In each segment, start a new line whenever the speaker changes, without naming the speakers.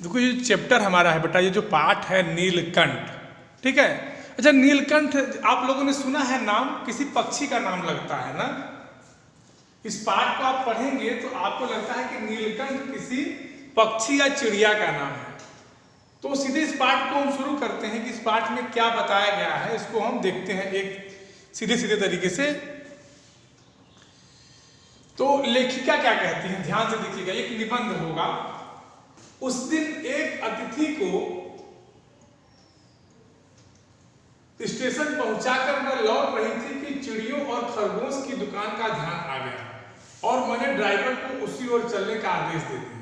देखो ये चैप्टर हमारा है बेटा, ये जो पाठ है नीलकंठ, ठीक है। अच्छा, नीलकंठ आप लोगों ने सुना है नाम, किसी पक्षी का नाम लगता है ना। इस पाठ को आप पढ़ेंगे तो आपको लगता है कि नीलकंठ किसी पक्षी या चिड़िया का नाम है। तो सीधे इस पाठ को हम शुरू करते हैं कि इस पाठ में क्या बताया गया है, इसको हम देखते हैं एक सीधे सीधे तरीके से। तो लेखिका क्या कहती है, ध्यान से देखिएगा, एक निबंध होगा। उस दिन एक अतिथि को स्टेशन पहुंचाकर मैं लौट रही थी कि चिड़ियों और खरगोश की दुकान का ध्यान आ गया और मैंने ड्राइवर को उसी ओर चलने का आदेश दे दिया।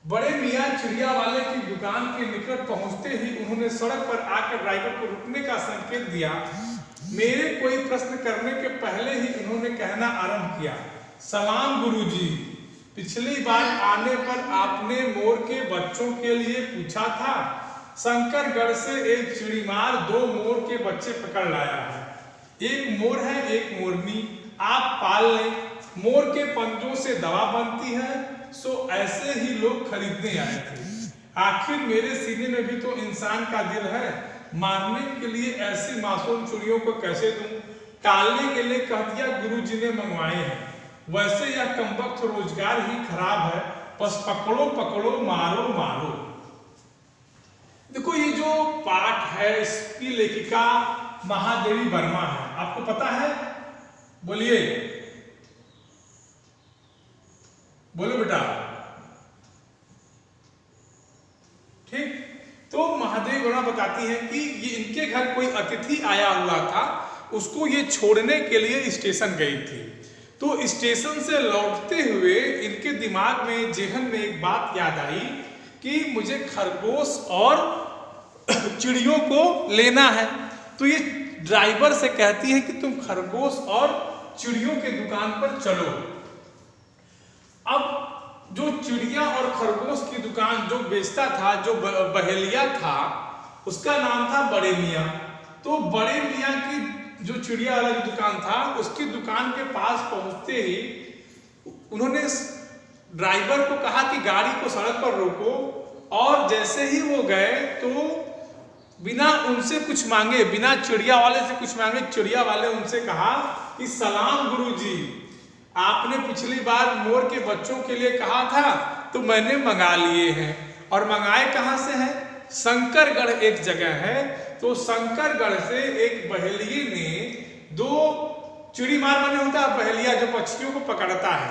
बड़े मियाँ चिड़िया वाले की दुकान के निकट पहुंचते ही उन्होंने सड़क पर आकर ड्राइवर को रुकने का संकेत दिया। मेरे कोई प्रश्न करने के पहले ही उन्होंने कहना आरंभ किया, सलाम गुरुजी, पिछली बार आने पर आपने मोर के बच्चों के लिए पूछा था। शंकरगढ़ से एक चिड़ीमार 2 मोर के बच्चे पकड़ लाया है। एक मोर है, एक मोरनी, आप पाल लें। मोर के पंजों से दवा बनती है, सो ऐसे ही लोग खरीदने आए थे। आखिर मेरे सीने में भी तो इंसान का दिल है, मारने के लिए ऐसी मासूम चिड़ियों को कैसे दूं? टालने के लिए कह दिया गुरुजी ने मंगवाए हैं। वैसे यह कमबख्त रोजगार ही खराब है, बस पकड़ो पकड़ो, मारो मारो। देखो ये जो पाठ है इसकी लेखिका महादेवी वर्मा है, आपको पता है? बोलिए, बोलो बेटा। ठीक, तो महादेवी वर्मा बताती हैं कि ये इनके घर कोई अतिथि आया हुआ था, उसको ये छोड़ने के लिए स्टेशन गई थी। तो स्टेशन से लौटते हुए इनके दिमाग में, जेहन में एक बात याद आई कि मुझे खरगोश और चिड़ियों को लेना है। तो ये ड्राइवर से कहती है कि तुम खरगोश और चिड़ियों के दुकान पर चलो। अब जो चिड़िया और खरगोश की दुकान जो बेचता था, जो बहेलिया था, उसका नाम था बड़े मियाँ। तो बड़े मियाँ की जो चिड़िया वाला जो दुकान था, उसकी दुकान के पास पहुंचते ही उन्होंने ड्राइवर को कहा कि गाड़ी को सड़क पर रोको, और जैसे ही वो गए तो बिना उनसे कुछ मांगे, बिना चिड़िया वाले से कुछ मांगे, चिड़िया वाले उनसे कहा कि सलाम गुरुजी, आपने पिछली बार मोर के बच्चों के लिए कहा था तो मैंने मंगा लिए हैं। और मंगाए कहाँ से हैं? शंकरगढ़ एक जगह है, तो शंकरगढ़ से एक बहेलिये ने 2 चिड़ीमार माने होता है बहेलिया, जो पक्षियों को पकड़ता है,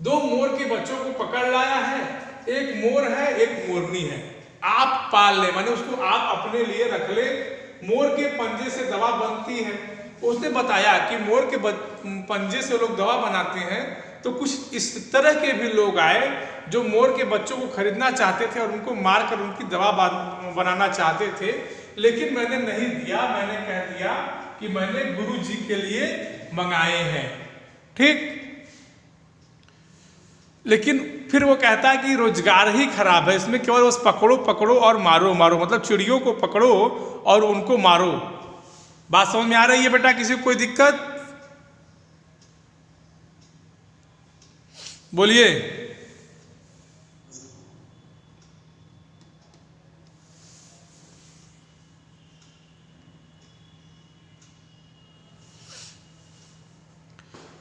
2 मोर के बच्चों को पकड़ लाया है। एक मोर है, एक मोरनी है, आप पाल ले, माने उसको आप अपने लिए रख ले। मोर के पंजे से दवा बनती है। उसने बताया कि मोर के पंजे से लोग दवा बनाते हैं। तो कुछ इस तरह के भी लोग आए जो मोर के बच्चों को खरीदना चाहते थे और उनको मारकर उनकी दवा बनाना चाहते थे, लेकिन मैंने नहीं दिया। मैंने कह दिया कि मैंने गुरु जी के लिए मंगाए हैं। ठीक, लेकिन फिर वो कहता है कि रोजगार ही खराब है, इसमें केवल बस पकड़ो पकड़ो और मारो मारो, मतलब चिड़ियों को पकड़ो और उनको मारो। बात समझ में आ रही है बेटा? किसी को कोई दिक्कत? बोलिए।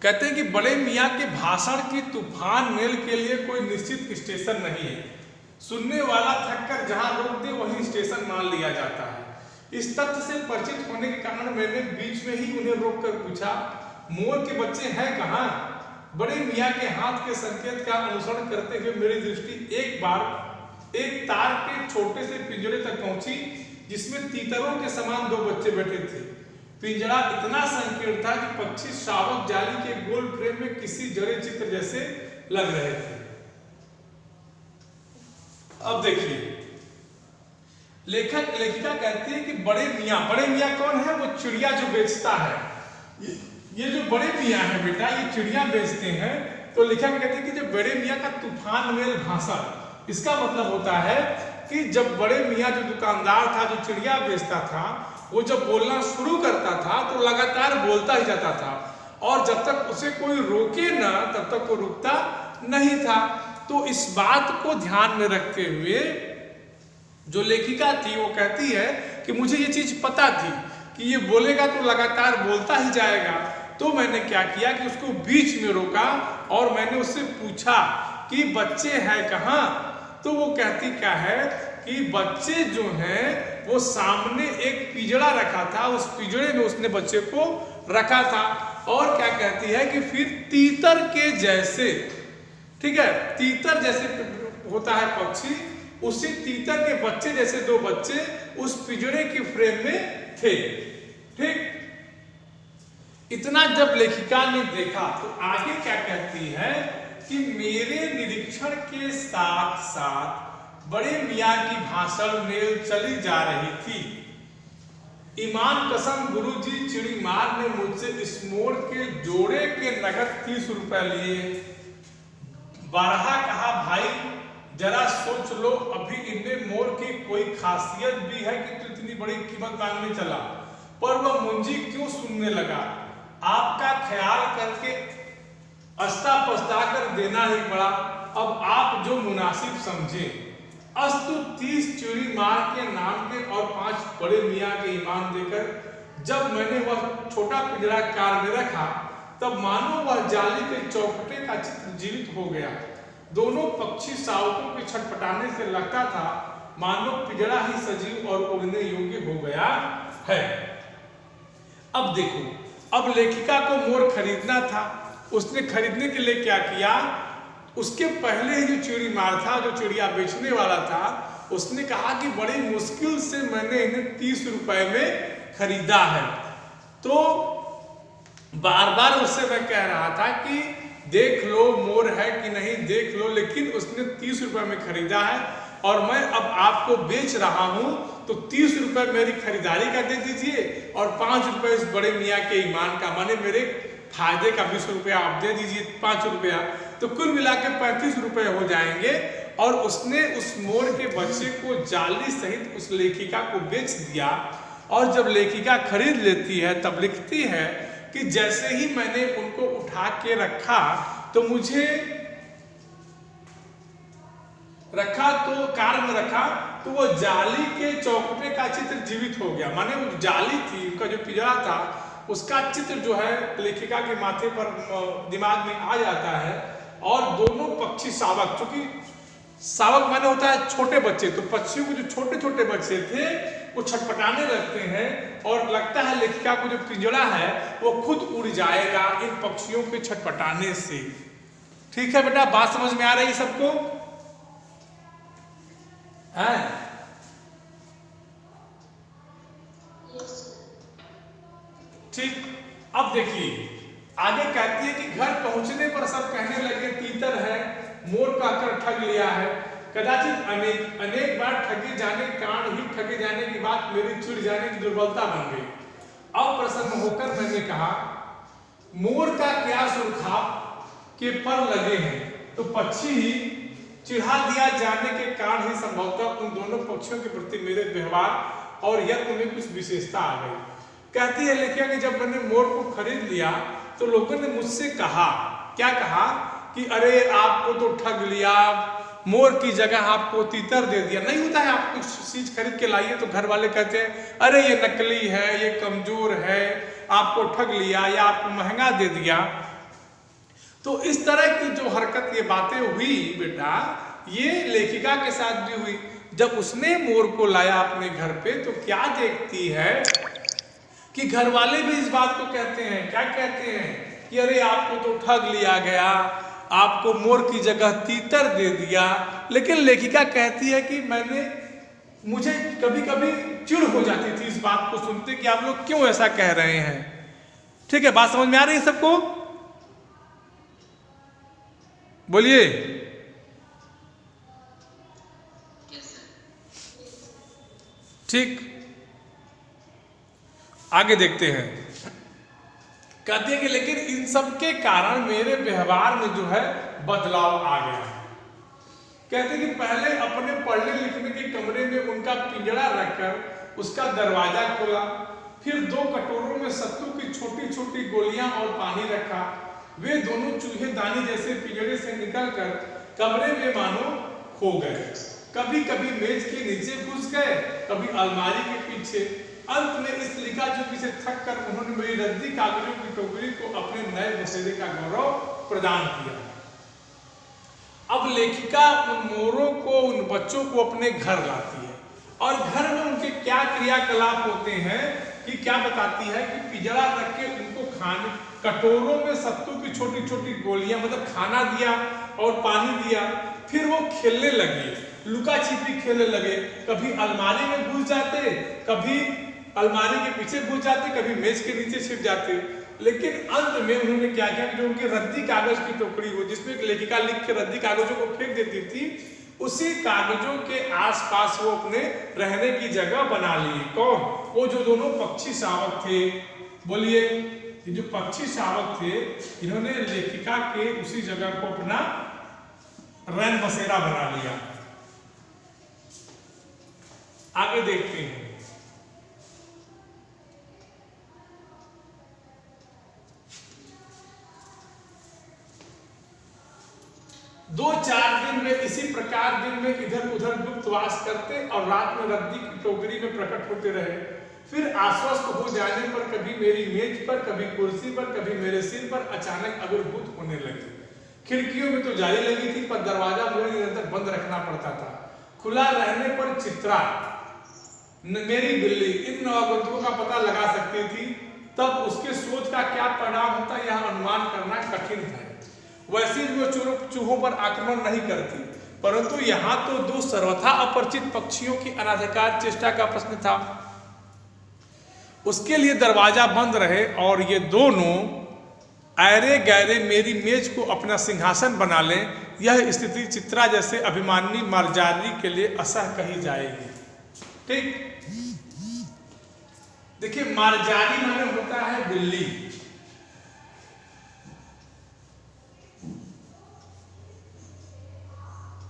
कहते हैं कि बड़े मियाँ के भाषण की तूफान मेल के लिए कोई निश्चित स्टेशन नहीं है। सुनने वाला थककर जहां रोक दे वहीं स्टेशन मान लिया जाता है। इस तथ्य से परिचित होने के कारण मैंने बीच में ही उन्हें रोककर पूछा, मोर के बच्चे हैं कहाँ? बड़े मियाँ के हाथ के संकेत का अनुसरण करते हुए मेरी दृष्टि एक बार एक तार के छोटे से पिंजरे तक पहुंची, जिसमें तीतरों के समान 2 बच्चे बैठे थे। पिंजरा इतना संकीर्ण था कि पक्षी शावक जाली के गोल फ्रेम में किसी जड़े चित्र जैसे लग रहे थे। अब देखिए, लेखिका कहती है कि बड़े मियाँ कौन है? वो चिड़िया जो बेचता है। ये जो बड़े मियाँ है बेटा, ये चिड़िया बेचते हैं। तो लेखिका कहती है कि जब बड़े मियाँ का तूफान मेल भाषण, इसका मतलब होता है कि जब बड़े मियाँ जो दुकानदार था, जो चिड़िया बेचता था, वो जब बोलना शुरू करता था तो लगातार बोलता ही जाता था, और जब तक उसे कोई रोके ना तब तक वो रुकता नहीं था। तो इस बात को ध्यान में रखते हुए जो लेखिका थी वो कहती है कि मुझे ये चीज पता थी कि ये बोलेगा तो लगातार बोलता ही जाएगा, तो मैंने क्या किया कि उसको बीच में रोका और मैंने उससे पूछा कि बच्चे हैं कहाँ। तो वो कहती क्या है कि बच्चे जो हैं वो सामने एक पिंजड़ा रखा था, उस पिंजड़े में उसने बच्चे को रखा था। और क्या कहती है कि फिर तीतर के जैसे, ठीक है, तीतर जैसे होता है पक्षी, उसी तीतर के बच्चे जैसे दो बच्चे उस पिंजड़े की फ्रेम में थे। ठीक, इतना जब लेखिका ने देखा तो आगे क्या कहती है कि मेरे निरीक्षण के साथ साथ बड़े मियाँ की भाषण में चली जा रही थी। ईमान कसम गुरुजी चिड़ीमार ने मुझसे इस मोर के जोड़े के नगद 30 रुपए लिए। बारहा कहा भाई जरा सोच लो, अभी इनमें मोर की कोई खासियत भी है कि तो इतनी बड़ी कीमत मांगने चला। पर वह मुंजी क्यों सुनने लगा, आपका ख्याल करके अस्ता पछता कर देना ही पड़ा। अब आप जो मुनासिब समझे। अस्तु 30 चिड़ीमार के नाम के और 5 बड़े मियाँ के ईमान देकर जब मैंने वह छोटा पिंजरा कार में रखा, तब मानो वह जाली के चौखटे का चित्र जीवित हो गया। दोनों पक्षी शावकों के छटपटाने से लगता था मानो पिंजरा ही सजीव और उड़ने योग्य हो गया है। अब देखो, अब लेखिका को मोर खरीदना था। उसने खरीदने के लिए क्या किया, उसके पहले ही जो चिड़ीमार था, जो चिड़िया बेचने वाला था, उसने कहा कि बड़ी मुश्किल से मैंने इन्हें 30 रुपए में खरीदा है। तो बार बार उससे मैं कह रहा था कि देख लो मोर है कि नहीं देख लो, लेकिन उसने 30 रुपए में खरीदा है और मैं अब आपको बेच रहा हूं, तो 30 रुपए मेरी खरीदारी का दे दीजिए और 5 रुपए इस बड़े मियाँ के ईमान का, माने मेरे फायदे का 20 रुपया आप दे दीजिए, 5 रुपया, तो कुल मिला के 35 रुपए हो जाएंगे। और उसने उस मोर के बच्चे को जाली सहित उस लेखिका को बेच दिया। और जब लेखिका खरीद लेती है तब लिखती है कि जैसे ही मैंने उनको उठा के रखा तो मुझे तो कार में रखा तो वो जाली के चौखटे का चित्र जीवित हो गया। माने वो जाली थी, उनका जो पिंजरा था, उसका चित्र जो है लेखिका के माथे पर दिमाग में आ जाता है। और दोनों पक्षी शावक, क्योंकि शावक माने होता है छोटे बच्चे, तो पक्षियों के जो छोटे छोटे बच्चे थे वो छटपटाने लगते हैं और लगता है लेखिका को जो पिंजरा है वो खुद उड़ जाएगा इन पक्षियों के छटपटाने से। ठीक है बेटा, बात समझ में आ रही है सबको? है? ठीक, अब देखिए आगे कहती है कि घर पहुंचने पर सब कहने लगे तीतर है, मोर कहकर ठग लिया है। कदाचित अनेक बार ठगे जाने के कारण ही ठगे जाने की बात मेरी चिढ़ जाने की दुर्बलता बन गई। अप्रसन्न होकर मैंने कहा मोर का क्या सुरखाप के पर लगे हैं, तो पक्षी ही चिढ़ा दिया जाने के कारण ही संभवतः उन दोनों पक्षियों के प्रति मेरे व्यवहार और यत्न में कुछ विशेषता आ गई। कहती है लेखिका कि जब मैंने मोर को खरीद लिया तो लोगों ने मुझसे कहा, क्या कहा कि अरे आपको तो ठग लिया, मोर की जगह आपको तीतर दे दिया। नहीं होता है, आप कुछ चीज खरीद के लाइए तो घर वाले कहते हैं अरे ये नकली है, ये कमजोर है, आपको ठग लिया या आपको महंगा दे दिया। तो इस तरह की जो हरकत, ये बातें हुई बेटा, ये लेखिका के साथ भी हुई। जब उसने मोर को लाया अपने घर पे तो क्या देखती है कि घर वाले भी इस बात को कहते हैं, क्या कहते हैं कि अरे आपको तो ठग लिया गया, आपको मोर की जगह तीतर दे दिया। लेकिन लेखिका कहती है कि मुझे कभी कभी चिढ़ हो जाती थी इस बात को सुनते कि आप लोग क्यों ऐसा कह रहे हैं। ठीक है, बात समझ में आ रही है सबको? बोलिए। ठीक, आगे देखते हैं। कहते हैं कि लेकिन इन सब के कारण मेरे व्यवहार में जो है बदलाव आ गया। कहते हैं कि पहले अपने पढ़ने लिखने के कमरे में उनका पिंजरा रखकर उसका दरवाजा खोला, फिर 2 कटोरों में सत्तू की छोटी छोटी गोलियां और पानी रखा। वे दोनों चूहे दानी जैसे पिंजरे से निकलकर कमरे में मानो खो गए। कभी कभी मेज के नीचे घुस गए, कभी अलमारी के पीछे। अंत में इस लिखा चुकी से थक कर उन्होंने मेरी रद्दी कागजों की टोकरी को अपने नए बसेरे का गौरव प्रदान किया। अब लेखिका उन मोरों को, उन बच्चों को अपने घर लाती है और घर में उनके क्या क्रियाकलाप होते हैं कि क्या बताती है कि पिंजरा रख के उनको खाने, कटोरों में सत्तू की छोटी छोटी गोलियां, मतलब खाना दिया और पानी दिया। फिर वो खेलने लगे, लुका छिपी खेलने लगे। कभी अलमारी में घुस जाते, कभी अलमारी के पीछे घुस जाते, कभी मेज के नीचे छिप जाते। लेकिन अंत में उन्होंने क्या किया कि जो उनकी रद्दी कागज की टोकरी हो, जिसमें एक लेखिका लिख के रद्दी कागजों को फेंक देती थी, उसी कागजों के आसपास वो अपने रहने की जगह बना लिए। कौन? वो जो दोनों पक्षी शावक थे। बोलिए, ये जो पक्षी शावक थे, इन्होंने लेखिका के उसी जगह को अपना रैन बसेरा बना लिया। आगे देखते हैं। 2-4 दिन में इसी प्रकार दिन में इधर उधर गुप्तवास करते और रात में रद्दी की टोकरी में प्रकट होते रहे। फिर आश्वस्त हो जाने पर कभी मेरी मेज पर, कभी कुर्सी पर, कभी मेरे सिर पर अचानक आविर्भूत होने लगे। खिड़कियों में तो जाली लगी थी, पर दरवाजा मुझे निरंतर बंद रखना पड़ता था। खुला रहने पर चित्रा, मेरी बिल्ली, इन नवागंतुकों का पता लगा सकती थी। तब उसके सोच का क्या परिणाम होता यह अनुमान करना कठिन है। वैसे भी वो चूहों पर आक्रमण नहीं करती, परंतु यहाँ तो दो सर्वथा अपरिचित पक्षियों की अनाधिकार चेष्टा का प्रश्न था। उसके लिए दरवाजा बंद रहे और ये दोनों ऐरे गैरे मेरी मेज को अपना सिंहासन बना लें, यह स्थिति चित्रा जैसे अभिमानी मार्जारी के लिए असह कही जाएगी। ठीक, देखिए मार्जारी माने होता है बिल्ली।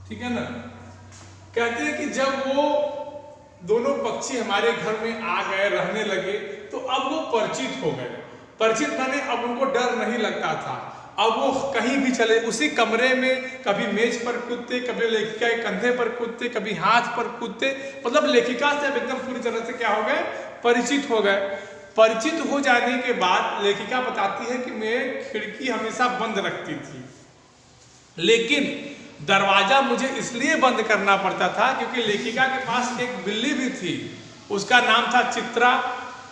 ठीक है ना। कहते हैं कि जब वो दोनों पक्षी हमारे घर में आ गए, रहने लगे, तो अब वो परिचित हो गए। परिचित माने अब उनको डर नहीं लगता था। अब वो कहीं भी चले, उसी कमरे में कभी मेज पर कूदते, कभी लेखिका के कंधे पर कूदते, कभी हाथ पर कूदते। मतलब लेखिका से अब एकदम पूरी तरह से क्या हो गए, परिचित हो गए। परिचित हो जाने के बाद लेखिका बताती है कि मैं खिड़की हमेशा बंद रखती थी, लेकिन दरवाजा मुझे इसलिए बंद करना पड़ता था क्योंकि लेखिका के पास एक बिल्ली भी थी, उसका नाम था चित्रा।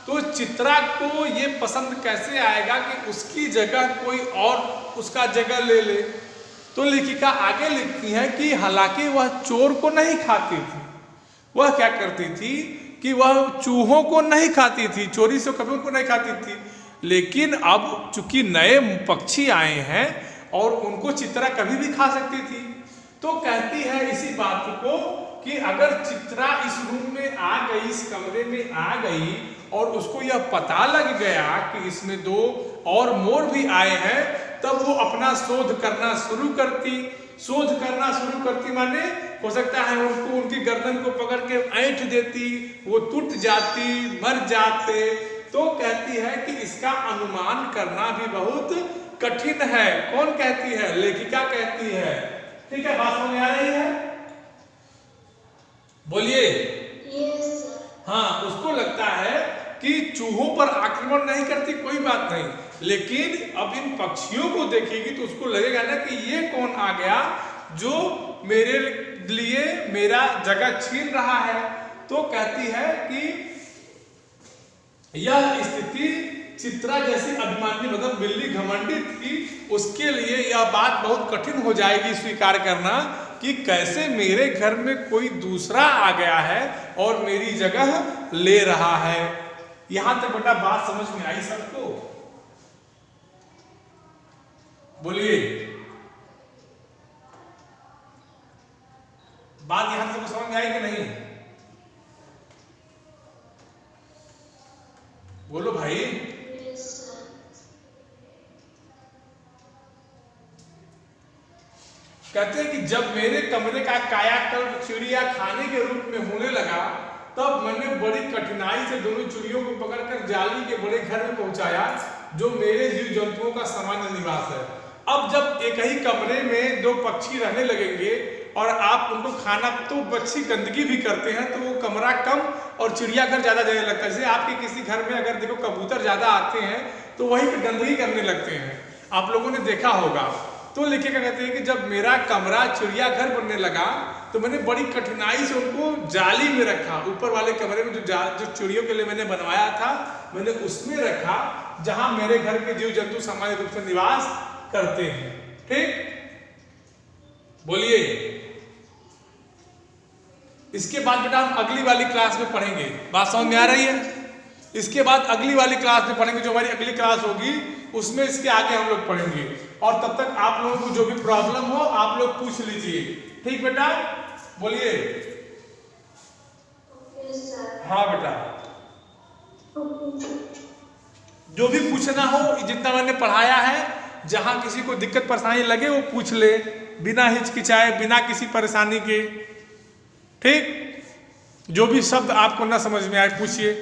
तो चित्रा को ये पसंद कैसे आएगा कि उसकी जगह कोई और उसका जगह ले ले। तो लेखिका आगे लिखती है कि हालांकि वह चोर को नहीं खाती थी, वह क्या करती थी कि वह चूहों को नहीं खाती थी, चोरी से कभी उनको नहीं खाती थी। लेकिन अब चूंकि नए पक्षी आए हैं और उनको चित्रा कभी भी खा सकती थी, तो कहती है इसी बात को कि अगर चित्रा इस रूम में आ गई, इस कमरे में आ गई और उसको यह पता लग गया कि इसमें दो और मोर भी आए हैं, तब वो अपना शोध करना शुरू करती। शोध करना शुरू करती माने हो सकता है उनको, उनकी गर्दन को पकड़ के ऐंठ देती, वो टूट जाती, मर जाते। तो कहती है कि इसका अनुमान करना भी बहुत कठिन है। कौन कहती है? लेखिका कहती है। ठीक है, बात समझ आ रही है? बोलिए। हाँ, उसको लगता है कि चूहों पर आक्रमण नहीं करती, कोई बात नहीं, लेकिन अब इन पक्षियों को देखेगी तो उसको लगेगा ना कि ये कौन आ गया जो मेरे लिए मेरा जगह छीन रहा है। तो कहती है कि यह स्थिति चित्रा जैसी अभिमानी, मतलब बिल्ली घमंडी थी, उसके लिए यह बात बहुत कठिन हो जाएगी स्वीकार करना कि कैसे मेरे घर में कोई दूसरा आ गया है और मेरी जगह ले रहा है। यहां तक बेटा बात समझ में आई सबको? बोलिए, बात यहां तक समझ में आई कि नहीं? बोलो भाई। कहते हैं कि जब मेरे कमरे का कायाकल्प चिड़िया खाने के रूप में होने लगा, तब मैंने बड़ी कठिनाई से दोनों चिड़ियों को पकड़कर जाली के बड़े घर में पहुंचाया, जो मेरे जीव जंतुओं का सामान्य निवास है। अब जब एक ही कमरे में दो पक्षी रहने लगेंगे और आप उनको खाना, तो पक्षी गंदगी भी करते हैं तो वो कमरा कम और चिड़ियाघर ज़्यादा जगह लगता है। जैसे आपके किसी घर में अगर देखो कबूतर ज़्यादा आते हैं तो वही पे गंदगी करने लगते हैं, आप लोगों ने देखा होगा। तो लेके क्या कहते हैं कि जब मेरा कमरा चिड़ियाघर बनने लगा तो मैंने बड़ी कठिनाई से उनको जाली में रखा, ऊपर वाले कमरे में जो चिड़ियों के लिए मैंने बनवाया था मैंने उसमें रखा, जहां मेरे घर के जीव जंतु सामान्य रूप से निवास करते हैं। ठीक, बोलिए। इसके बाद बेटा हम अगली वाली क्लास में पढ़ेंगे, बात समझ में आ रही है? इसके बाद अगली वाली क्लास में पढ़ेंगे, जो हमारी अगली क्लास होगी उसमें इसके आगे हम लोग पढ़ेंगे। और तब तक आप लोगों को जो भी प्रॉब्लम हो आप लोग पूछ लीजिए। ठीक बेटा, बोलिए। हाँ बेटा, जो भी पूछना हो, जितना मैंने पढ़ाया है, जहां किसी को दिक्कत परेशानी लगे वो पूछ ले, बिना हिचकिचाए, बिना किसी परेशानी के। ठीक, जो भी शब्द आपको ना समझ में आए पूछिए।